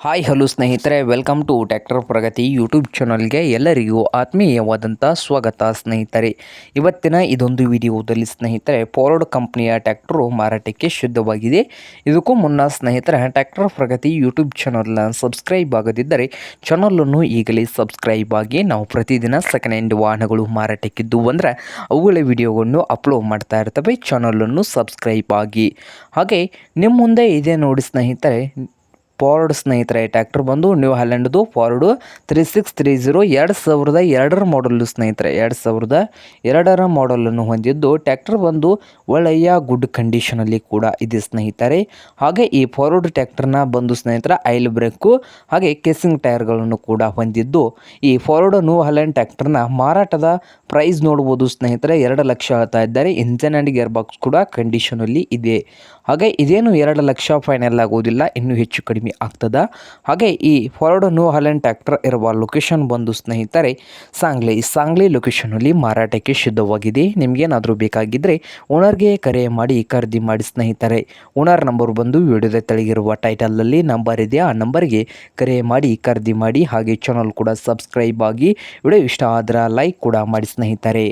Hi hello ಸ್ನೇಹಿತರೆ, welcome to tractor Pragati YouTube ಚಾನಲ್ಗೆ ಎಲ್ಲರಿಗೂ ಆತ್ಮೀಯವಾದಂಥ ಸ್ವಾಗತ ಸ್ನೇಹಿತರೆ. ಇವತ್ತಿನ ಇದೊಂದು ವಿಡಿಯೋದಲ್ಲಿ ಸ್ನೇಹಿತರೆ ಫಾರ್ವರ್ಡ್ ಕಂಪ್ನಿಯ ಟ್ರ್ಯಾಕ್ಟರು ಮಾರಾಟಕ್ಕೆ ಶುದ್ಧವಾಗಿದೆ. ಇದಕ್ಕೂ ಮುನ್ನ ಸ್ನೇಹಿತರೆ ಟ್ರ್ಯಾಕ್ಟರ್ ಪ್ರಗತಿ ಯೂಟ್ಯೂಬ್ ಚಾನಲ್ನ ಸಬ್ಸ್ಕ್ರೈಬ್ ಆಗದಿದ್ದರೆ ಚಾನಲನ್ನು ಈಗಲೇ ಸಬ್ಸ್ಕ್ರೈಬ್ ಆಗಿ. ನಾವು ಪ್ರತಿದಿನ ಸೆಕೆಂಡ್ ಹ್ಯಾಂಡ್ ವಾಹನಗಳು ಮಾರಾಟಕ್ಕಿದ್ದು ಅಂದರೆ ಅವುಗಳ ವಿಡಿಯೋವನ್ನು ಅಪ್ಲೋಡ್ ಮಾಡ್ತಾ ಇರ್ತವೆ. ಚಾನಲನ್ನು ಸಬ್ಸ್ಕ್ರೈಬ್ ಆಗಿ. ಹಾಗೆ ನಿಮ್ಮ ಮುಂದೆ ಇದೆ ನೋಡಿ ಸ್ನೇಹಿತರೆ ಫಾರ್ವರ್ಡ್ ಸ್ನೇಹಿತರೆ ಟ್ರ್ಯಾಕ್ಟರ್ ಬಂದು ನ್ಯೂ ಹಾಲೆಂಡ್ದು ಫಾರ್ವರ್ಡು 3630 2002 ಮಾಡಲು ಸ್ನೇಹಿತರೆ. 2002 ಮಾಡಲನ್ನು ಹೊಂದಿದ್ದು ಟ್ರ್ಯಾಕ್ಟರ್ ಬಂದು ಒಳ್ಳೆಯ ಗುಡ್ ಕಂಡೀಷನಲ್ಲಿ ಕೂಡ ಇದೆ ಸ್ನೇಹಿತರೆ. ಹಾಗೆ ಈ ಫಾರ್ವರ್ಡ್ ಟ್ರ್ಯಾಕ್ಟರ್ನ ಬಂದು ಸ್ನೇಹಿತರೆ ಆಯಿಲ್ ಬ್ರೇಕು ಹಾಗೆ ಕೇಸಿಂಗ್ ಟೈರ್ಗಳನ್ನು ಕೂಡ ಹೊಂದಿದ್ದು ಈ ಫಾರ್ವರ್ಡ್ ನ್ಯೂ ಹಾಲೆಂಡ್ ಟ್ರ್ಯಾಕ್ಟರ್ನ ಮಾರಾಟದ ಪ್ರೈಸ್ ನೋಡ್ಬೋದು ಸ್ನೇಹಿತರೆ. 2 ಲಕ್ಷ ಹೇಳ್ತಾ ಇದ್ದಾರೆ. ಇಂಜನ್ ಆ್ಯಂಡ್ ಗೇರ್ ಬಾಕ್ಸ್ ಕೂಡ ಕಂಡೀಷನಲ್ಲಿ ಇದೆ. ಹಾಗೆ ಇದೇನು 2 ಲಕ್ಷ ಫೈನಲ್ ಆಗೋದಿಲ್ಲ, ಇನ್ನೂ ಹೆಚ್ಚು ಕಡಿಮೆ ಆಗ್ತದ. ಹಾಗೆ ಈ ಫಾರ್ವರ್ಡ್ ನ್ಯೂ ಹಾಲೆಂಡ್ ಟ್ರ್ಯಾಕ್ಟರ್ ಇರುವ ಲೊಕೇಶನ್ ಬಂದು ಸ್ನೇಹಿತರೆ ಸಾಂಗ್ಲಿ ಲೊಕೇಶನಲ್ಲಿ ಮಾರಾಟಕ್ಕೆ ಶುದ್ಧವಾಗಿದೆ. ನಿಮಗೇನಾದರೂ ಬೇಕಾಗಿದ್ದರೆ ಓನರ್ಗೆ ಕರೆ ಮಾಡಿ ಖರೀದಿ ಮಾಡಿ ಸ್ನೇಹಿತರೆ. ಓನರ್ ನಂಬರ್ ಬಂದು ವಿಡಿಯೋದ ತೆಳಗಿರುವ ಟೈಟಲಲ್ಲಿ ನಂಬರ್ ಇದೆ, ಆ ನಂಬರ್ಗೆ ಕರೆ ಮಾಡಿ ಖರೀದಿ ಮಾಡಿ. ಹಾಗೆ ಚಾನಲ್ ಕೂಡ ಸಬ್ಸ್ಕ್ರೈಬ್ ಆಗಿ. ವಿಡಿಯೋ ಇಷ್ಟ ಆದ್ರೆ ಲೈಕ್ ಕೂಡ ಮಾಡಿ ಸ್ನೇಹಿತರೆ.